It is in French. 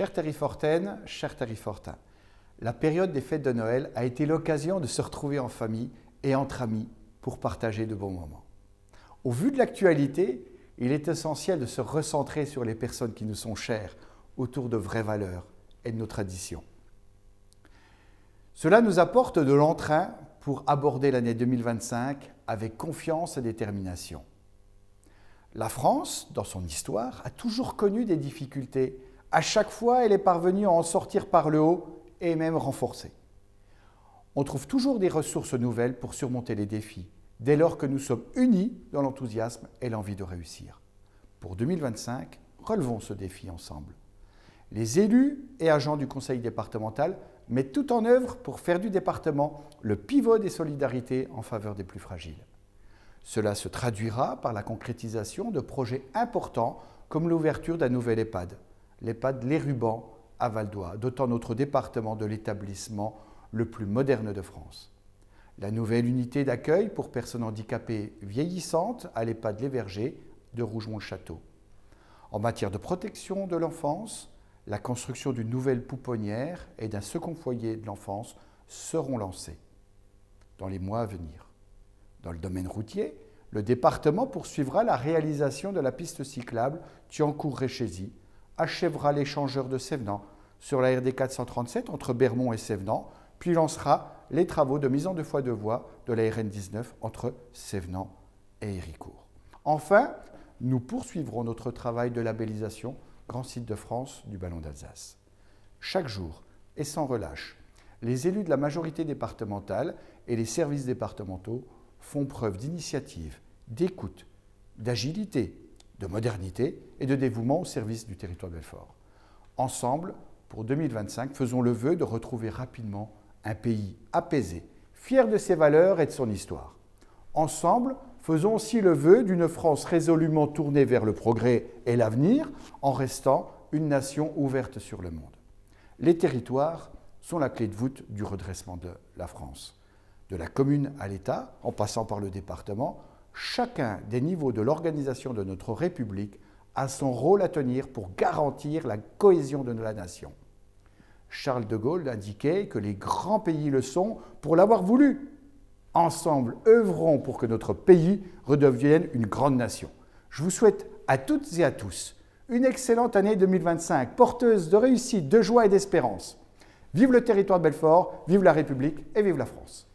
Chères Terrifortaines, chers Terrifortains, la période des fêtes de Noël a été l'occasion de se retrouver en famille et entre amis pour partager de bons moments. Au vu de l'actualité, il est essentiel de se recentrer sur les personnes qui nous sont chères, autour de vraies valeurs et de nos traditions. Cela nous apporte de l'entrain pour aborder l'année 2025 avec confiance et détermination. La France, dans son histoire, a toujours connu des difficultés. À chaque fois, elle est parvenue à en sortir par le haut et même renforcée. On trouve toujours des ressources nouvelles pour surmonter les défis, dès lors que nous sommes unis dans l'enthousiasme et l'envie de réussir. Pour 2025, relevons ce défi ensemble. Les élus et agents du conseil départemental mettent tout en œuvre pour faire du département le pivot des solidarités en faveur des plus fragiles. Cela se traduira par la concrétisation de projets importants comme l'ouverture d'un nouvel EHPAD, l'EHPAD Les Rubans à Val-d'Oie, dotant notre département de l'établissement le plus moderne de France. La nouvelle unité d'accueil pour personnes handicapées vieillissantes à l'EHPAD Les Vergers de Rougemont-le-Château. En matière de protection de l'enfance, la construction d'une nouvelle pouponnière et d'un second foyer de l'enfance seront lancés dans les mois à venir. Dans le domaine routier, le département poursuivra la réalisation de la piste cyclable Thiancourt-Réchésy, achèvera l'échangeur de Sévenans sur la RD 437 entre Bermond et Sévenans, puis lancera les travaux de mise en deux fois deux voies de la RN 19 entre Sévenans et Héricourt. Enfin, nous poursuivrons notre travail de labellisation Grand site de France du Ballon d'Alsace. Chaque jour et sans relâche, les élus de la majorité départementale et les services départementaux font preuve d'initiative, d'écoute, d'agilité, de modernité et de dévouement au service du territoire de Belfort. Ensemble, pour 2025, faisons le vœu de retrouver rapidement un pays apaisé, fier de ses valeurs et de son histoire. Ensemble, faisons aussi le vœu d'une France résolument tournée vers le progrès et l'avenir, en restant une nation ouverte sur le monde. Les territoires sont la clé de voûte du redressement de la France. De la commune à l'État, en passant par le département, chacun des niveaux de l'organisation de notre République a son rôle à tenir pour garantir la cohésion de la nation. Charles de Gaulle indiquait que les grands pays le sont pour l'avoir voulu. Ensemble, œuvrons pour que notre pays redevienne une grande nation. Je vous souhaite à toutes et à tous une excellente année 2025, porteuse de réussite, de joie et d'espérance. Vive le territoire de Belfort, vive la République et vive la France.